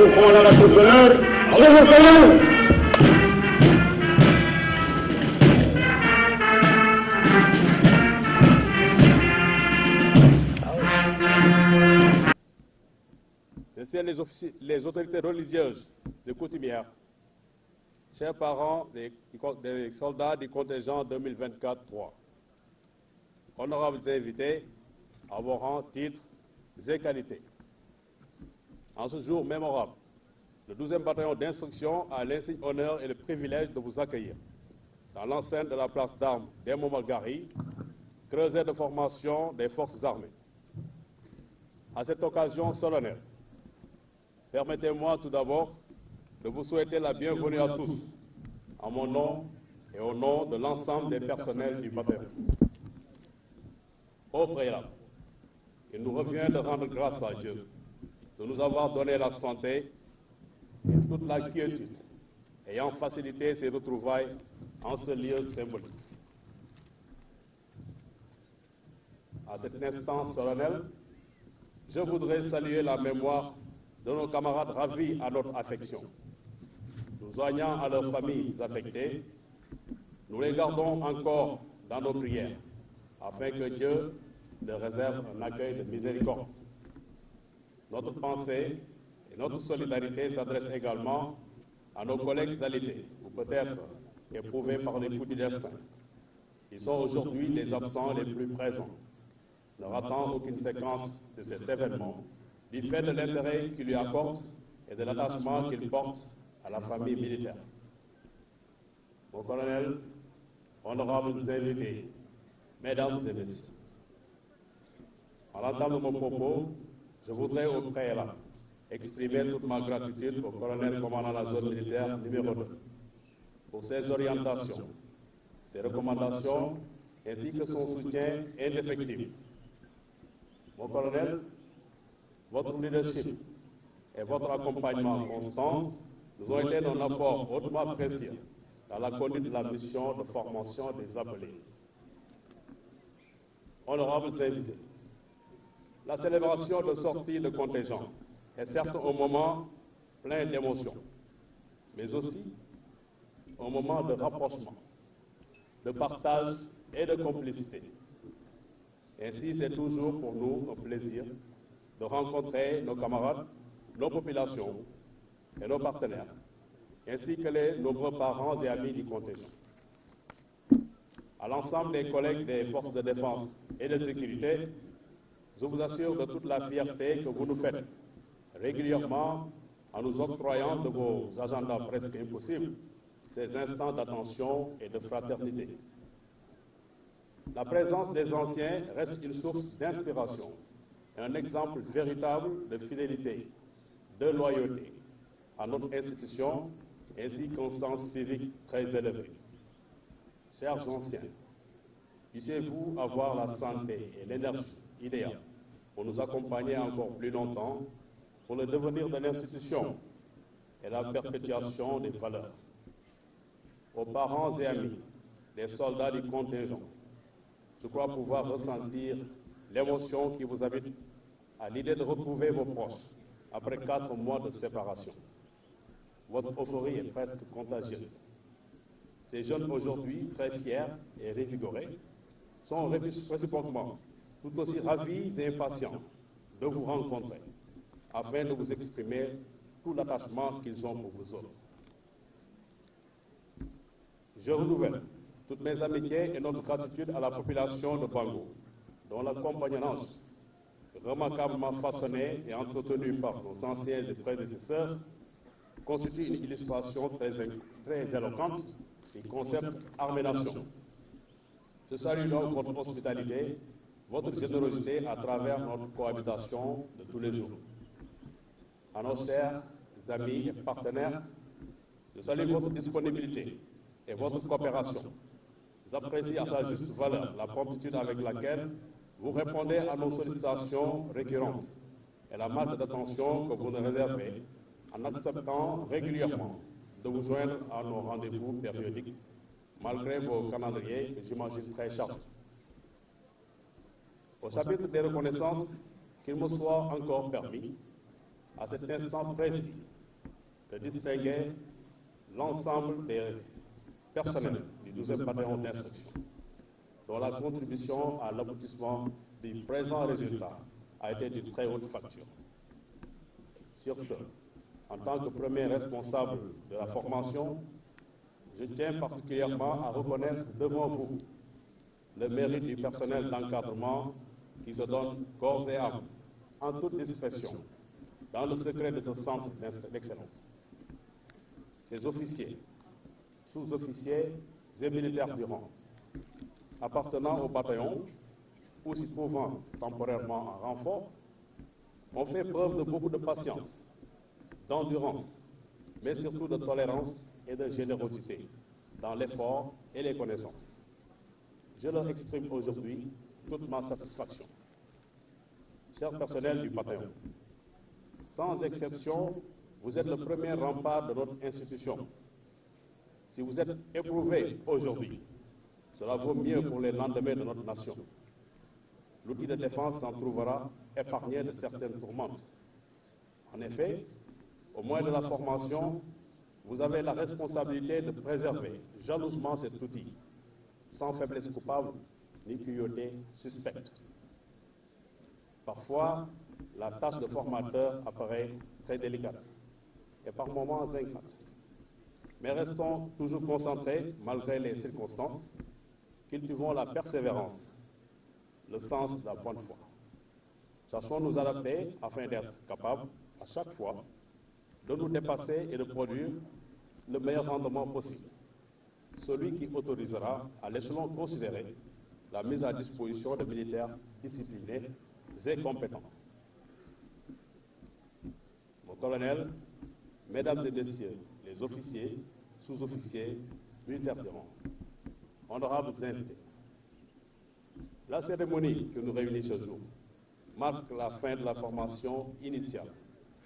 au commandant la troupe d'honneur. Allez, mon colonel! Messieurs les autorités religieuses et coutumières, chers parents des soldats du contingent 2024-3, honorables invités, à vos rangs, titres et qualités. En ce jour mémorable, le 12e bataillon d'instruction a l'insigne honneur et le privilège de vous accueillir dans l'enceinte de la place d'armes d'Emo-Malgari, creuset de formation des forces armées. À cette occasion solennelle, permettez-moi tout d'abord de vous souhaiter la bienvenue à tous, en mon nom et au nom de l'ensemble des personnels du bataillon. Au préalable, il nous revient de rendre grâce à Dieu de nous avoir donné la santé et toute la quiétude, ayant facilité ces retrouvailles en ce lieu symbolique. À cet instant solennel, je voudrais saluer la mémoire de nos camarades ravis à notre affection. Nous joignant à leurs familles affectées, nous les gardons encore dans nos prières, afin que Dieu leur réserve un accueil de miséricorde. Notre pensée et notre solidarité s'adressent également à nos collègues alités, ou peut-être éprouvés par les coups du destin. Ils sont aujourd'hui les absents les plus présents, ne ratant aucune séquence de cet événement, du fait de l'intérêt qu'il lui apporte et de l'attachement qu'il porte à la famille militaire. Mon colonel, honorables invités, mesdames et messieurs, en l'entame de mon propos, je voudrais au préalable exprimer toute ma gratitude au colonel commandant la zone militaire numéro 2 pour ses orientations, ses recommandations ainsi que son soutien indéfectible. Mon colonel, votre leadership et votre accompagnement constant nous ont été d'un apport hautement précieux dans la conduite de la mission de formation des appelés. Honorables invités, la célébration de sortie de contingent est certes un moment plein d'émotions, mais aussi un moment de rapprochement, de partage et de complicité. Ainsi, c'est toujours pour nous un plaisir de rencontrer nos camarades, nos populations et nos partenaires, ainsi que les nombreux parents et amis du contingent. À l'ensemble des collègues des forces de défense et de sécurité, je vous assure de toute la fierté que vous nous faites régulièrement en nous octroyant de vos agendas presque impossibles ces instants d'attention et de fraternité. La présence des anciens reste une source d'inspiration et un exemple véritable de fidélité, de loyauté à notre institution ainsi qu'un sens civique très élevé. Chers anciens, puissiez-vous avoir la santé et l'énergie idéale pour nous accompagner encore plus longtemps pour le devenir de l'institution et la perpétuation des valeurs. Aux parents et amis des soldats du contingent, je crois pouvoir ressentir l'émotion qui vous habite à l'idée de retrouver vos proches après 4 mois de séparation. Votre euphorie est presque contagieuse. Ces jeunes aujourd'hui, très fiers et revigorés, sont réciproquement tout aussi ravis et impatients de vous rencontrer, afin de vous exprimer tout l'attachement qu'ils ont pour vous autres. Je renouvelle toutes mes amitiés et notre gratitude à la population de Bango, dont la compagnonnage, remarquablement façonnée et entretenue par nos anciens et prédécesseurs, constitue une illustration très éloquente du concept armée-nation. Je salue donc votre hospitalité, votre générosité à travers notre cohabitation de tous les jours. À nos chers amis et partenaires, je salue votre disponibilité et votre coopération. J'apprécie à sa juste valeur la promptitude avec laquelle vous répondez à nos sollicitations récurrentes et la marque d'attention que vous nous réservez en acceptant régulièrement de vous joindre à nos rendez-vous périodiques, malgré vos calendriers que j'imagine très chargés. Au chapitre des reconnaissances, qu'il me soit encore permis à cet instant précis de distinguer l'ensemble des personnels du 12e bataillon d'instruction, dont la contribution à l'aboutissement du présent résultat a été d'une très haute facture. Sur ce, en tant que premier responsable de la formation, je tiens particulièrement à reconnaître devant vous le mérite du personnel d'encadrement qui se donne corps et âme, en toute discrétion, dans le secret de ce centre d'excellence. Ces officiers, sous-officiers et militaires du rang, appartenant au bataillon ou s'y trouvant temporairement en renfort, ont fait preuve de beaucoup de patience, d'endurance, mais surtout de tolérance et de générosité dans l'effort et les connaissances. Je leur exprime aujourd'hui toute ma satisfaction. Chers personnels du bataillon, sans exception, vous êtes le premier rempart de notre institution. Si vous êtes éprouvés aujourd'hui, cela vaut mieux pour les lendemains de notre nation. L'outil de défense s'en trouvera épargné de certaines tourmentes. En effet, au moyen de la formation, vous avez la responsabilité de préserver jalousement cet outil, sans faiblesse coupable ni cruauté suspecte. Parfois, la tâche de formateur apparaît très délicate et par moments ingrate. Mais restons toujours concentrés, malgré les circonstances, cultivons la persévérance, le sens de la bonne foi. Sachons nous adapter afin d'être capables, à chaque fois, de nous dépasser et de produire le meilleur rendement possible, celui qui autorisera à l'échelon considéré la mise à disposition de militaires disciplinés et compétents. Mon colonel, mesdames et messieurs les officiers, sous-officiers, militaires de rang, honorables invités, la cérémonie que nous réunit ce jour marque la fin de la formation initiale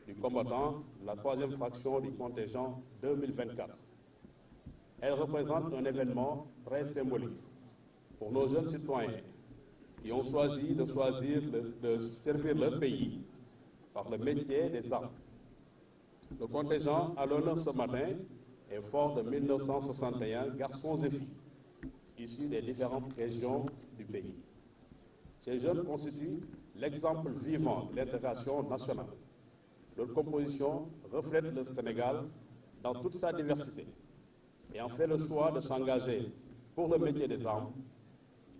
du combattant de la 3e fraction du contingent 2024. Elle représente un événement très symbolique pour nos jeunes citoyens qui ont choisi de servir leur pays par le métier des armes. Le contingent à l'honneur ce matin est fort de 1961 garçons et filles issus des différentes régions du pays. Ces jeunes constituent l'exemple vivant de l'intégration nationale. Leur composition reflète le Sénégal dans toute sa diversité et en fait le choix de s'engager pour le métier des armes.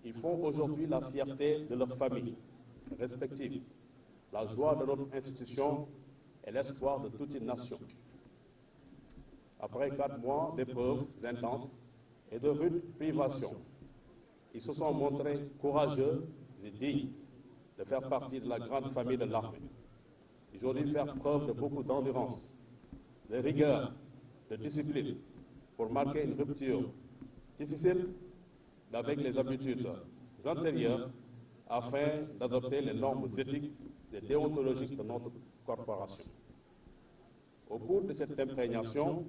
Ils font aujourd'hui la fierté de leur famille respective, la joie de notre institution et l'espoir de toute une nation. Après 4 mois d'épreuves intenses et de rudes privations, ils se sont montrés courageux et dignes de faire partie de la grande famille de l'armée. Ils ont dû faire preuve de beaucoup d'endurance, de rigueur, de discipline pour marquer une rupture difficile avec les habitudes antérieures afin d'adopter les normes éthiques et déontologiques de notre corporation. Au cours de cette imprégnation,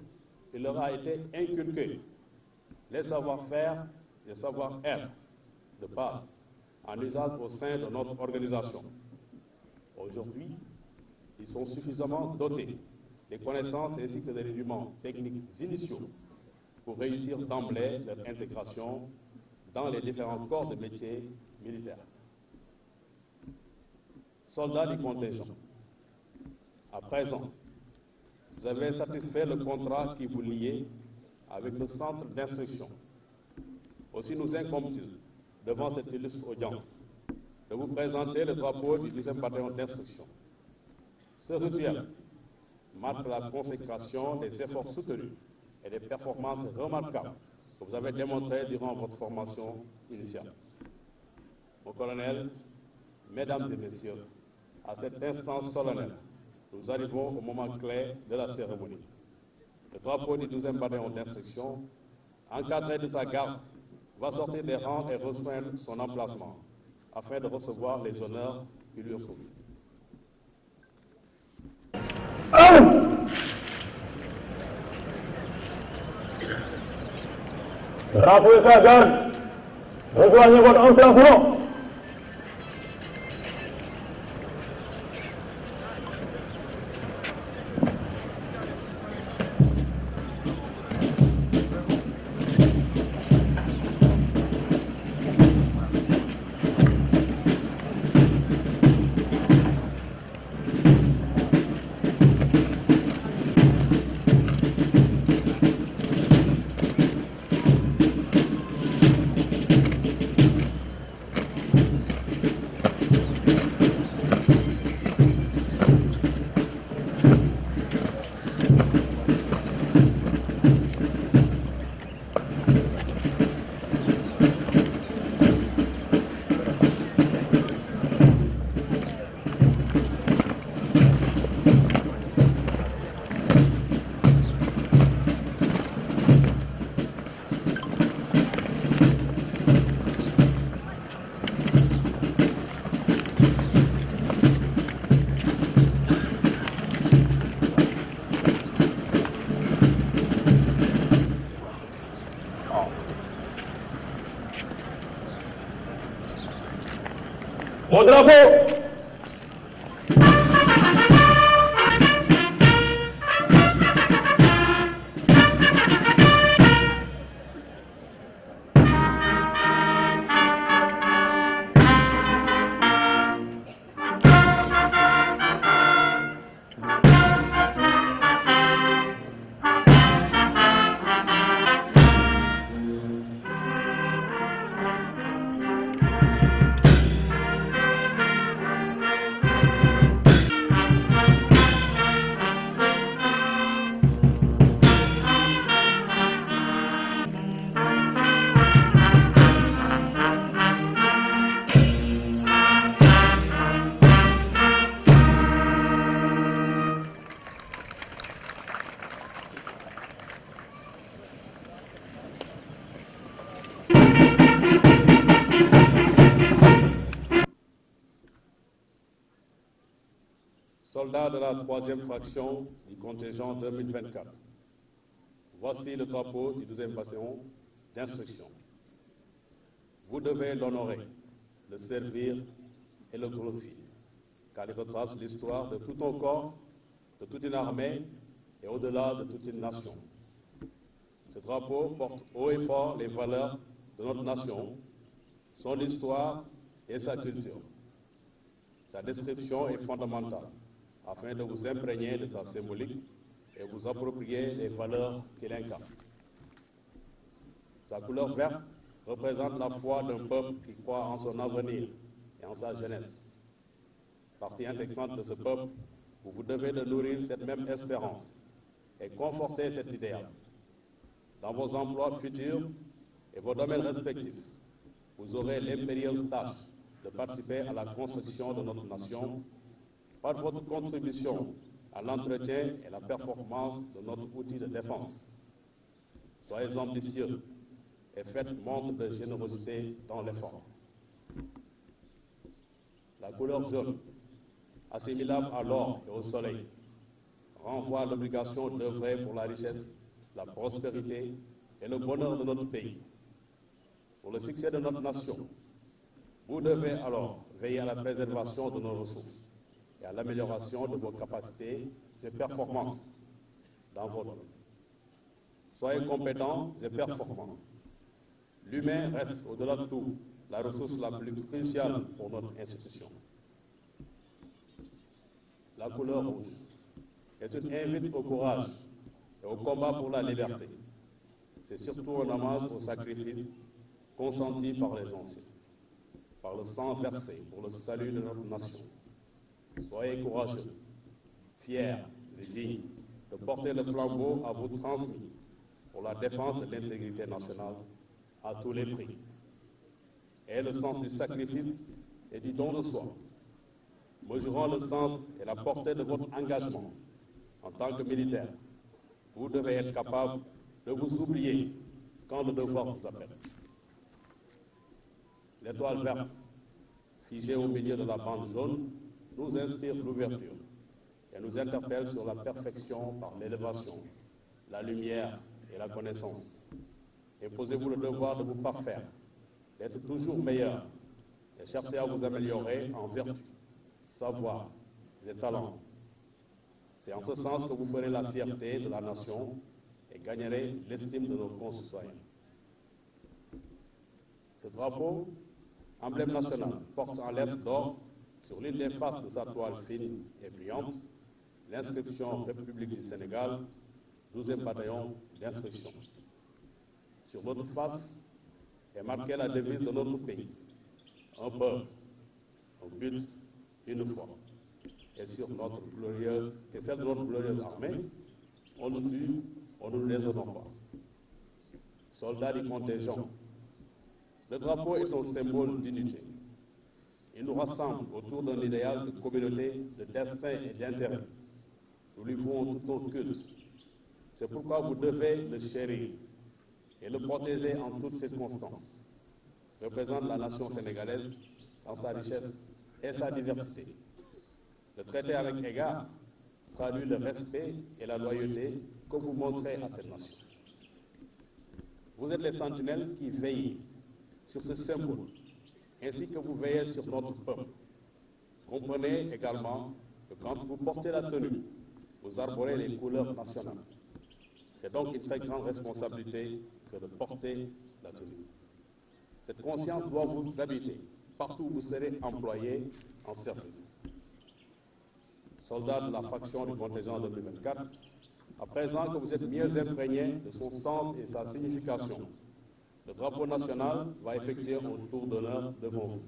il leur a été inculqué les savoir-faire et savoir-être de base en usage au sein de notre organisation. Aujourd'hui, ils sont suffisamment dotés des connaissances ainsi que des rudiments techniques initiaux pour réussir d'emblée leur intégration dans les différents corps de métiers militaires. Soldats du contingent, à présent, vous avez satisfait le contrat qui vous liait avec le centre d'instruction. Aussi nous incombe-t-il, devant cette illustre audience, de vous présenter le drapeau du 10e bataillon d'instruction. Ce rituel marque la consécration des efforts soutenus et des performances remarquables que vous avez démontrées durant votre formation initiale. Mon colonel, mesdames et messieurs, à cet instant solennel, nous arrivons au moment clé de la cérémonie. Le drapeau du 12e bataillon d'instruction, encadré de sa garde, va sortir des rangs et rejoindre son emplacement, afin de recevoir les honneurs qui lui sont dus. Drapeau et sa garde, rejoignez votre emplacement. Au drapeau. Soldats de la 3e fraction du contingent 2024, voici le drapeau du 12e bataillon d'instruction. Vous devez l'honorer, le servir et le glorifier, car il retrace l'histoire de tout un corps, de toute une armée et au-delà de toute une nation. Ce drapeau porte haut et fort les valeurs de notre nation, son histoire et sa culture. Sa description est fondamentale, afin de vous imprégner de sa symbolique et vous approprier les valeurs qu'il incarne. Sa couleur verte représente la foi d'un peuple qui croit en son avenir et en sa jeunesse. Partie intégrante de ce peuple, vous vous devez de nourrir cette même espérance et conforter cet idéal. Dans vos emplois futurs et vos domaines respectifs, vous aurez l'impérieuse tâche de participer à la construction de notre nation par votre contribution à l'entretien et la performance de notre outil de défense. Soyez ambitieux et faites montre de générosité dans l'effort. La couleur jaune, assimilable à l'or et au soleil, renvoie à l'obligation d'œuvrer pour la richesse, la prospérité et le bonheur de notre pays. Pour le succès de notre nation, vous devez alors veiller à la préservation de nos ressources et à l'amélioration de vos capacités et performances dans votre domaine. Soyez compétents et performants. L'humain reste au-delà de tout la ressource la plus cruciale pour notre institution. La couleur rouge est une invite au courage et au combat pour la liberté. C'est surtout un hommage au sacrifice consenti par les anciens, par le sang versé pour le salut de notre nation. Soyez courageux, fiers et dignes de porter le flambeau à vous transmis pour la défense de l'intégrité nationale à tous les prix. Et le sens du sacrifice et du don de soi, mesurant le sens et la portée de votre engagement en tant que militaire, vous devez être capable de vous oublier quand le devoir vous appelle. L'étoile verte, figée au milieu de la bande jaune, nous inspire l'ouverture et nous interpelle sur la perfection par l'élévation, la lumière et la connaissance. Imposez-vous le devoir de vous parfaire, d'être toujours meilleur et cherchez à vous améliorer en vertu, savoir et talent. C'est en ce sens que vous ferez la fierté de la nation et gagnerez l'estime de nos concitoyens. Ce drapeau, emblème national, porte en lettres d'or sur l'une des faces de sa toile fine et brillante l'inscription République du Sénégal, 12e bataillon d'instruction. Sur l'autre face est marquée la devise de notre pays, un peuple, un but, une foi. Et sur notre glorieuse, et celle de notre glorieuse armée, on nous tue, on ne nous déshonore pas. Soldats du contingent, le drapeau est un symbole d'unité. Il nous rassemble autour d'un idéal de communauté, de destin et d'intérêt. Nous lui vouons tout notre culte. C'est pourquoi vous devez le chérir et le protéger en toutes circonstances. Représente la nation sénégalaise dans sa richesse et sa diversité. Le traiter avec égard traduit le respect et la loyauté que vous montrez à cette nation. Vous êtes les sentinelles qui veillent sur ce symbole, ainsi que vous veillez sur notre peuple. Comprenez également que quand vous portez la tenue, vous arborez les couleurs nationales. C'est donc une très grande responsabilité que de porter la tenue. Cette conscience doit vous habiter partout où vous serez employé en service. Soldats de la fraction du contingent 2024, à présent que vous êtes mieux imprégnés de son sens et sa signification, le drapeau national va effectuer un tour d'honneur devant vous.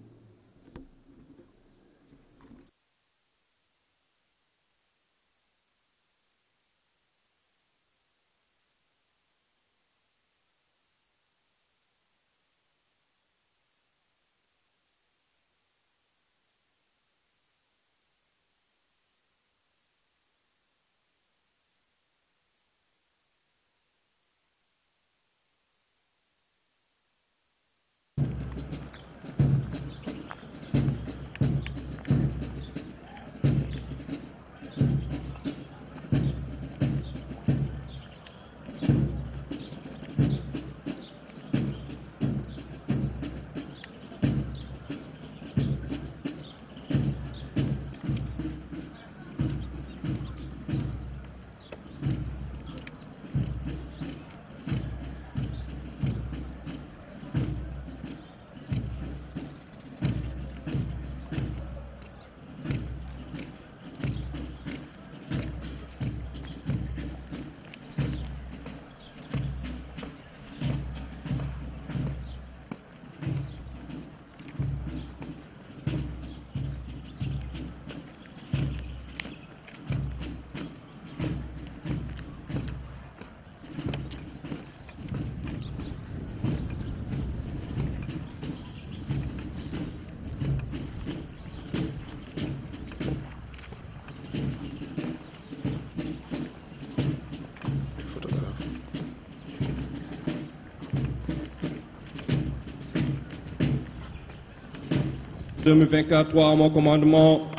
« 2024-3, mon commandement,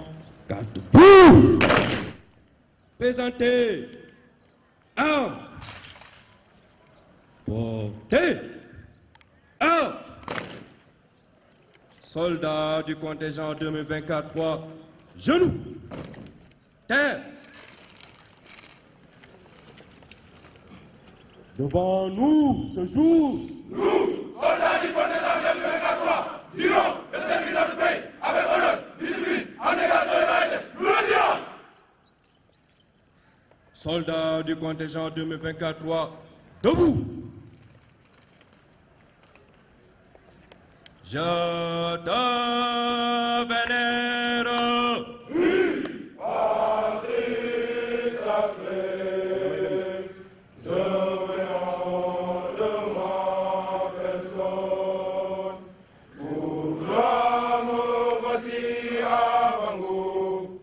gardez-vous. Présentez, armes, portez, armes. Soldats du contingent 2024-3, genoux, terre. Devant nous, ce jour, nous, soldats du contingent 2024-3, jurons de servir notre pays avec honneur, discipline, abnégation et vérité. Nous le jurons. Soldats du contingent 2024-3, debout. Je te vénère. Oui, patrie sacrée, je vénère de ma personne. Pour l'âme, voici à Bangou,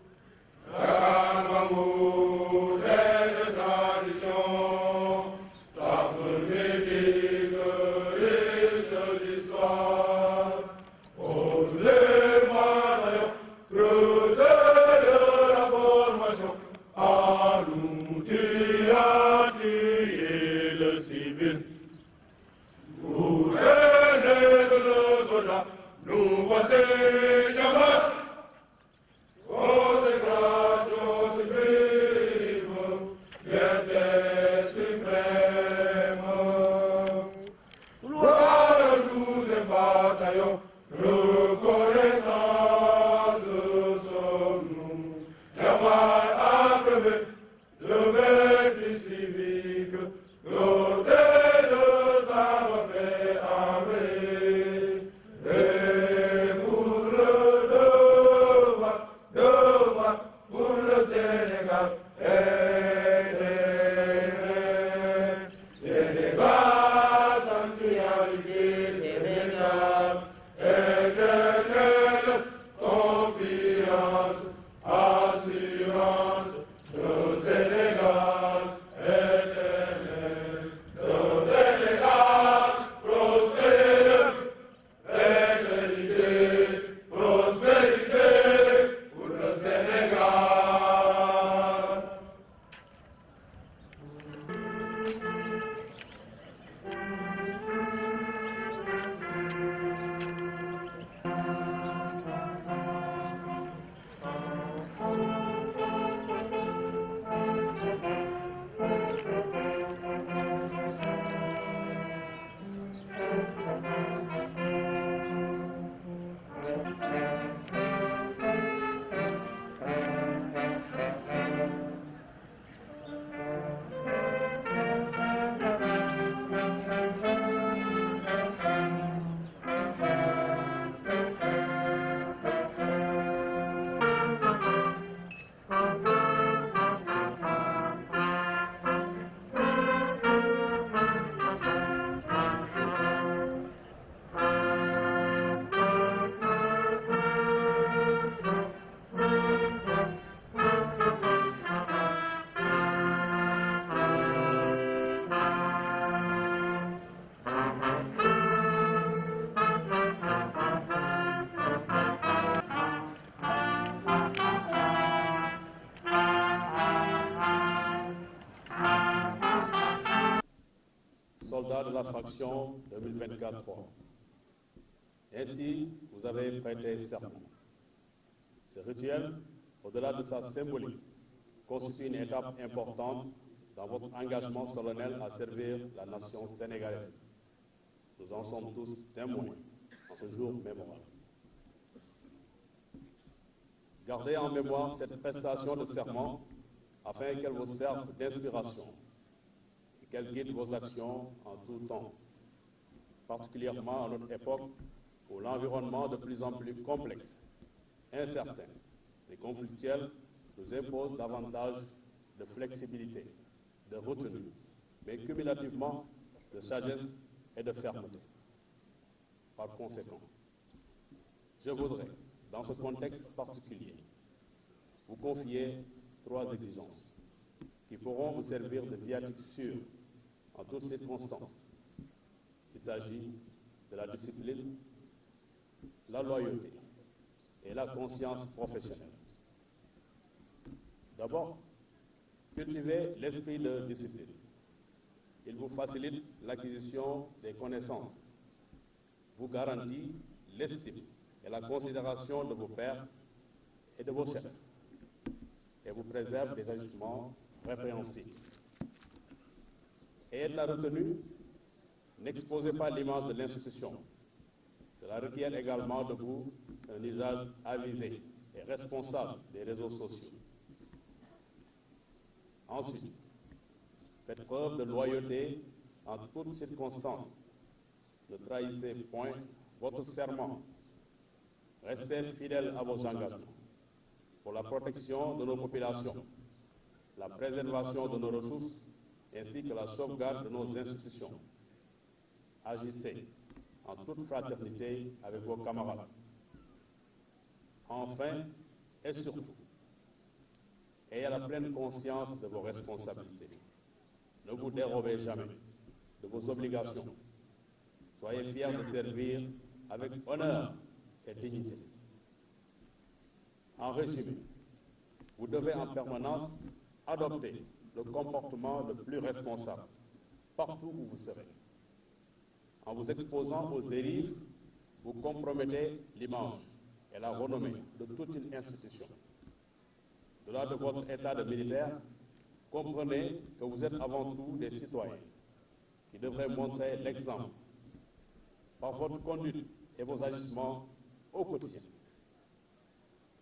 Dakar Bangou, de tradition, table mythique, riche d'histoire. Nous voici Yamat, consécration sublime, fierté suprême. Gloire au 12e bataillon, reconnaissance sommes-nous. Yamat a brevet le mérite civique, l'autel de savoir-faire avéré. Pour le Sénégal, Sénégal sanctuarisé, Sénégal éternelle confiance, assurance, le Sénégal éternel, le Sénégal prospère, éternité, prospérité pour le Sénégal. de la fraction 2024-3. Ainsi, vous avez prêté serment. Ce rituel, au-delà de sa symbolique, constitue une étape importante dans votre engagement solennel à servir la nation sénégalaise. Nous en sommes tous témoins en ce jour mémorable. Gardez en mémoire cette prestation de serment afin qu'elle vous serve d'inspiration et qu'elle guide vos actions en tout temps, particulièrement à notre époque où l'environnement de plus en plus complexe, incertain et conflictuel nous impose davantage de flexibilité, de retenue, mais cumulativement de sagesse et de fermeté. Par conséquent, je voudrais, dans ce contexte particulier, vous confier 3 exigences qui pourront vous servir de viatique sûr en toutes circonstances. Il s'agit de la discipline, la loyauté et la conscience professionnelle. D'abord, cultivez l'esprit de discipline. Il vous facilite l'acquisition des connaissances, vous garantit l'estime et la considération de vos pairs et de vos chefs, et vous préserve des agissements répréhensibles. Et de la retenue, n'exposez pas l'image de l'institution. Cela requiert également de vous un usage avisé et responsable des réseaux sociaux. Ensuite, faites preuve de loyauté en toutes circonstances. Ne trahissez point votre serment. Restez fidèles à vos engagements pour la protection de nos populations, la préservation de nos ressources ainsi que la sauvegarde de nos institutions. Agissez en toute fraternité avec vos camarades. Enfin et surtout, ayez la pleine conscience de vos responsabilités. Ne vous dérobez jamais de vos obligations. Soyez fiers de servir avec honneur et dignité. En résumé, vous devez en permanence adopter le comportement le plus responsable partout où vous serez. En vous exposant aux dérives, vous compromettez l'image et la renommée de toute une institution. Au-delà de votre état de militaire, comprenez que vous êtes avant tout des citoyens qui devraient montrer l'exemple par votre conduite et vos agissements au quotidien.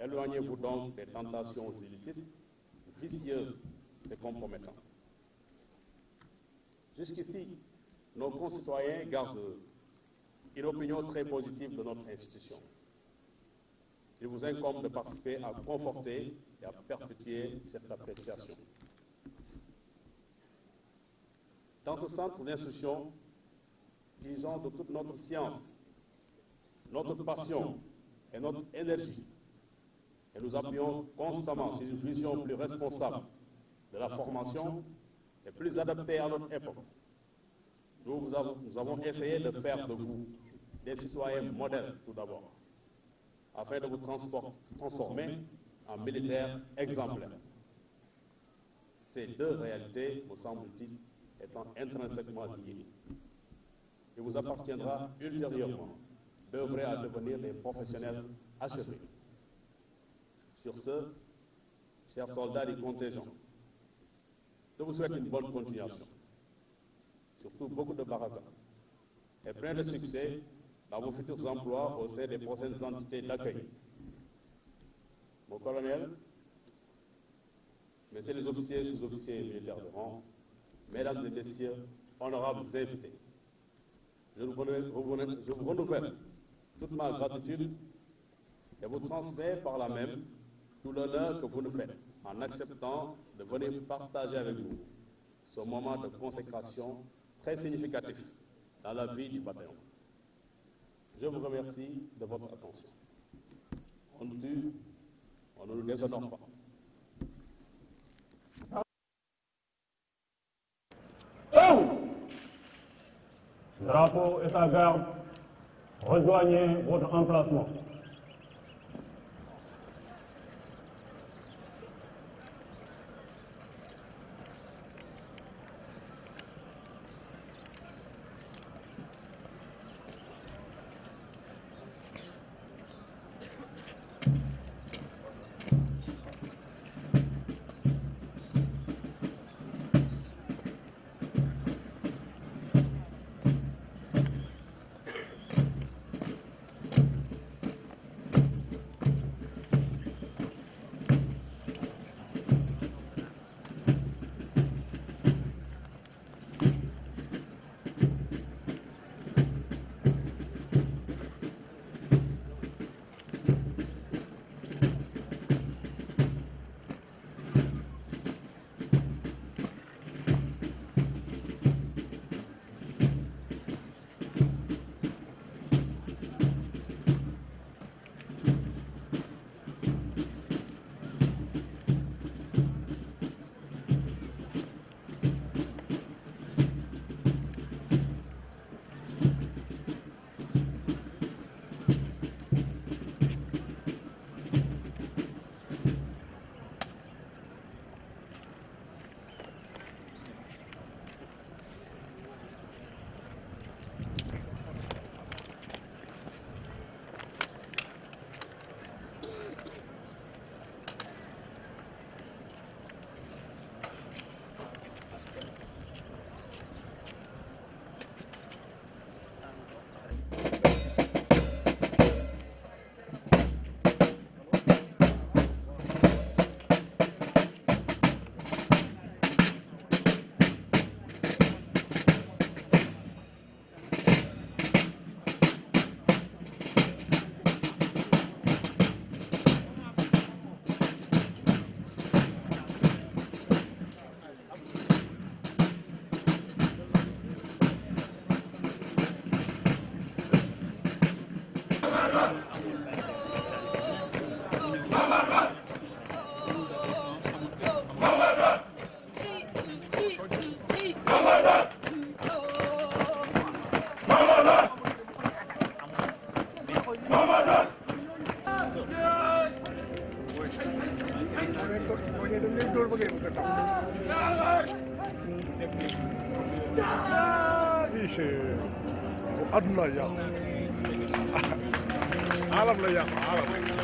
Éloignez-vous donc des tentations illicites, vicieuses et compromettantes. Jusqu'ici, nos concitoyens gardent une opinion très positive de notre institution. Il vous incombe de participer à conforter et à perpétuer cette appréciation. Dans ce centre d'instruction, utilisons de toute notre science, notre passion et notre énergie, et nous appuyons constamment sur une vision plus responsable de la formation et plus adaptée à notre époque. Nous avons essayé de faire de vous des citoyens modèles tout d'abord, afin de vous transformer en militaires exemplaires. Ces 2 réalités, me semble-t-il, étant intrinsèquement liées. Il vous appartiendra ultérieurement d'œuvrer à devenir des professionnels achevés. Sur ce, chers soldats du contingent, je vous souhaite une bonne continuation, surtout beaucoup de baraka, et plein de succès dans vos futurs emplois au sein des prochaines entités d'accueil. Mon colonel, messieurs les officiers et sous-officiers militaires de rang, mesdames et messieurs, honorables invités, je vous renouvelle toute ma gratitude et vous transmets par là même tout l'honneur que vous nous faites en acceptant de venir partager avec nous ce moment de consécration très significatif dans la vie du bataillon. Je vous remercie de votre attention. On nous tue, on ne nous déshonore pas. Drapeau et sa garde, rejoignez votre emplacement. aduna yàq alam la yàq alam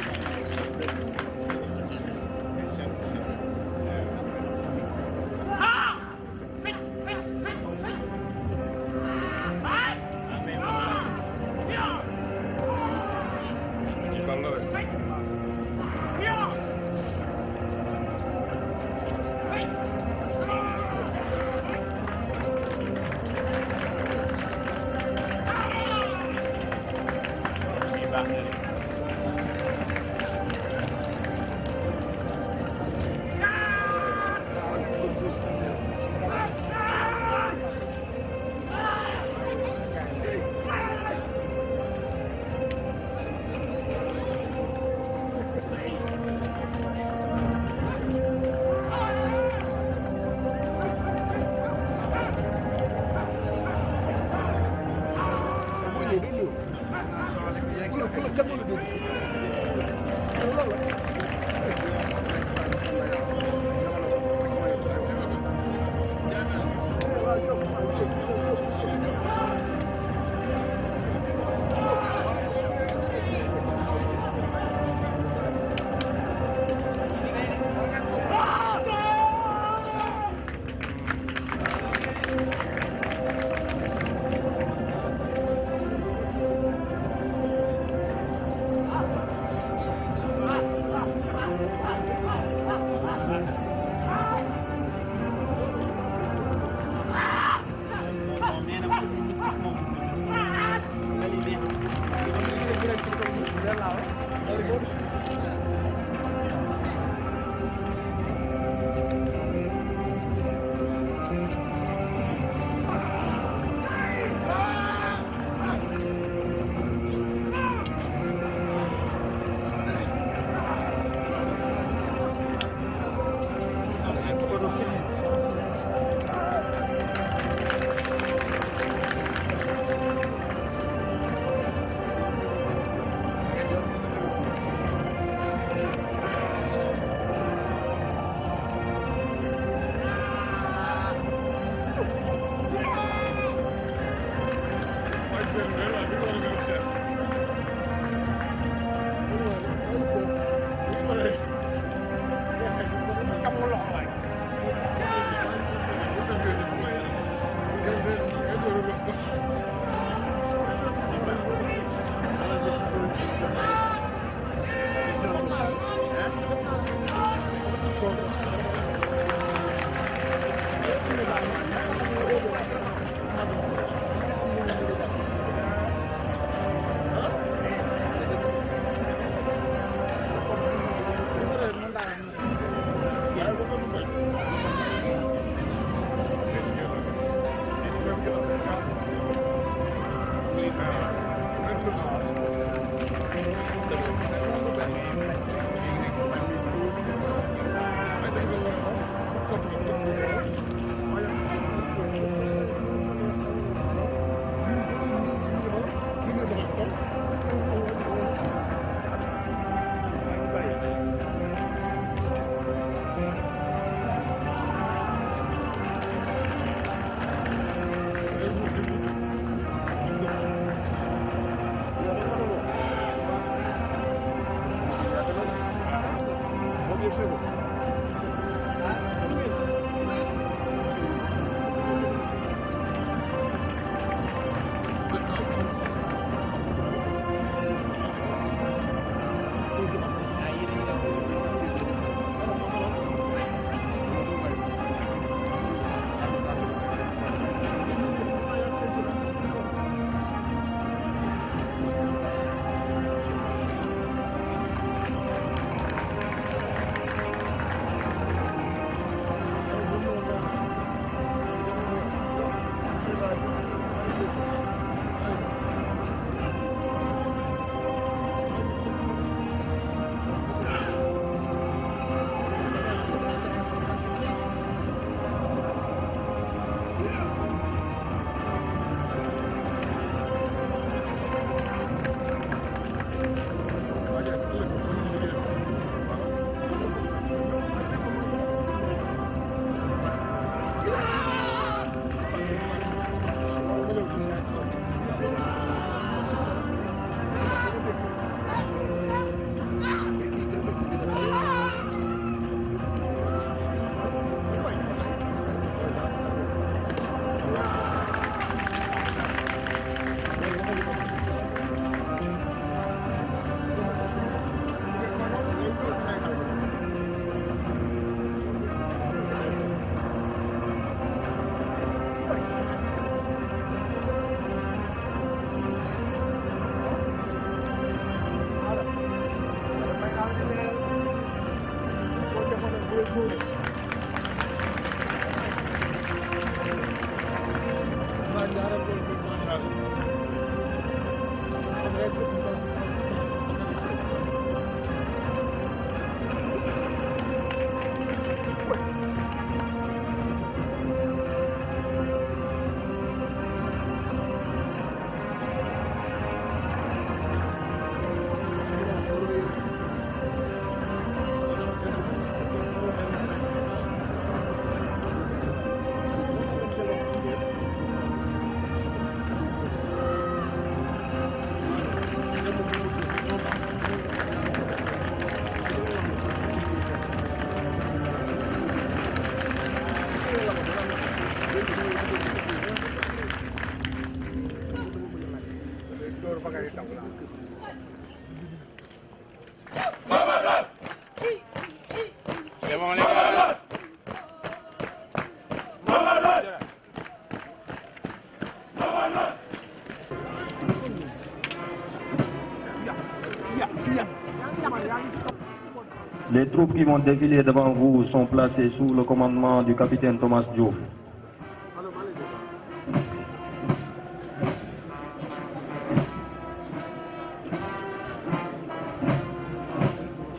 Les troupes qui vont défiler devant vous sont placées sous le commandement du capitaine Thomas Diouf.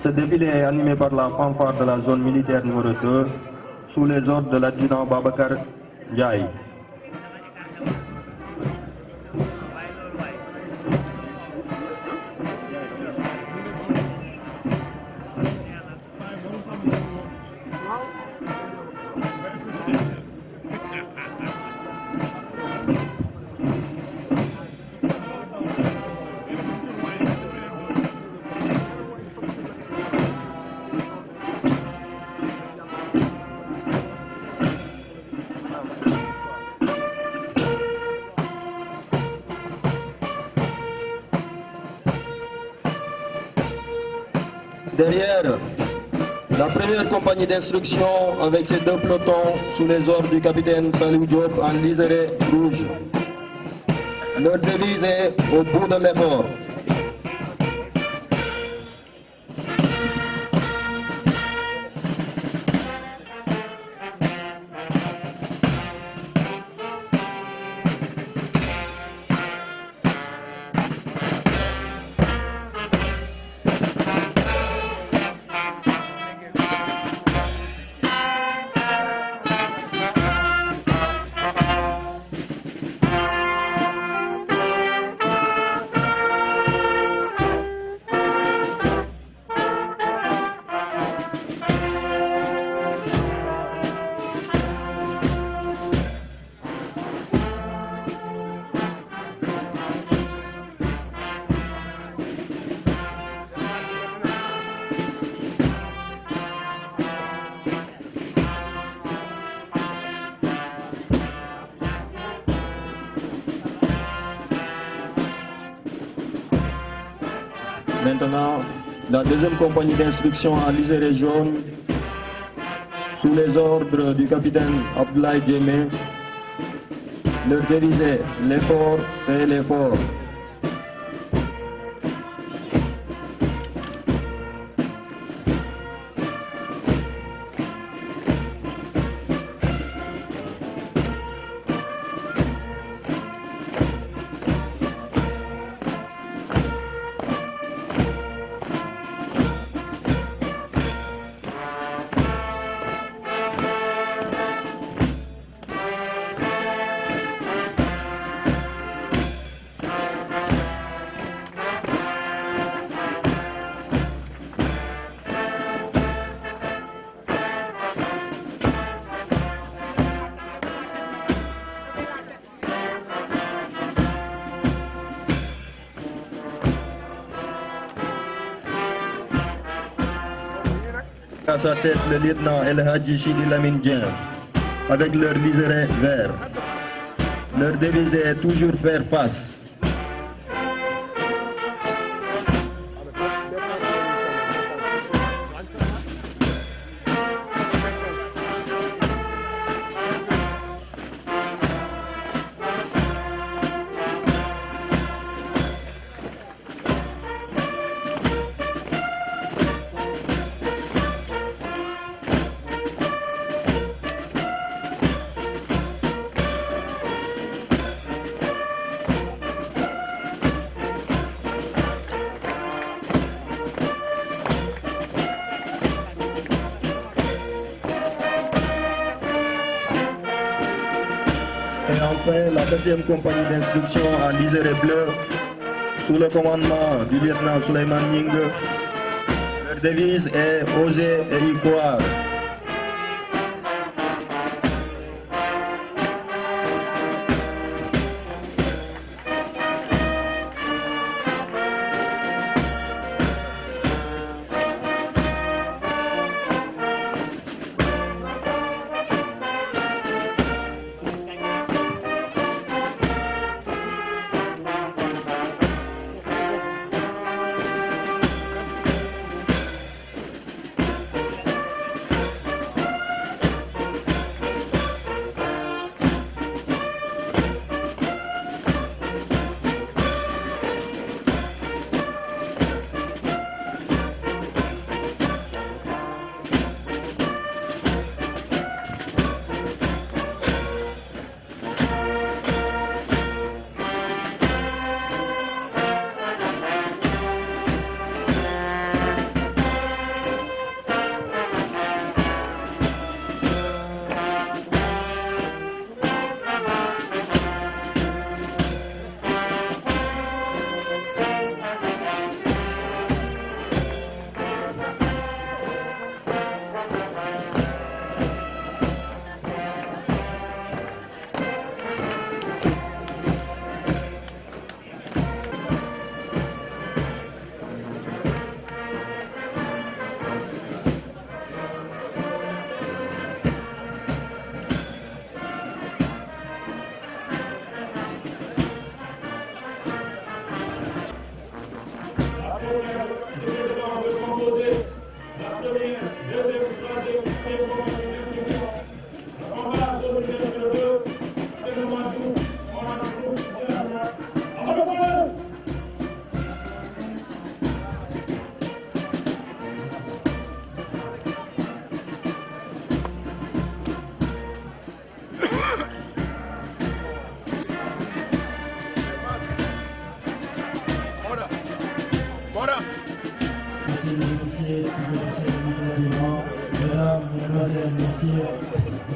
Ce défilé est animé par la fanfare de la zone militaire numéro 2 sous les ordres de l'adjudant Babacar Ndiaye. Derrière, la première compagnie d'instruction avec ses 2 pelotons sous les ordres du capitaine Salou Diop en liseré rouge. Leur devise est au bout de l'effort. Maintenant, la deuxième compagnie d'instruction en liseré jaune, sous les ordres du capitaine Abdoulaye Djemé, leur devise est l'effort fait l'effort. À sa tête, le lieutenant El Hadji Sidi Lamine Dien, avec leur liseré vert. Leur devise est toujours faire face. Et enfin, la deuxième compagnie d'instruction en liseré bleu, sous le commandement du lieutenant Souleymane Ning. Leur devise est « Oser et y croire ».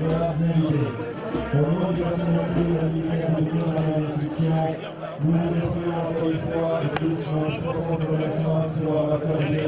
leurs invités. Au nom du personnel de l'instruction, nous vous remercions encore une fois et tous nos profondes remerciements sur la qualité.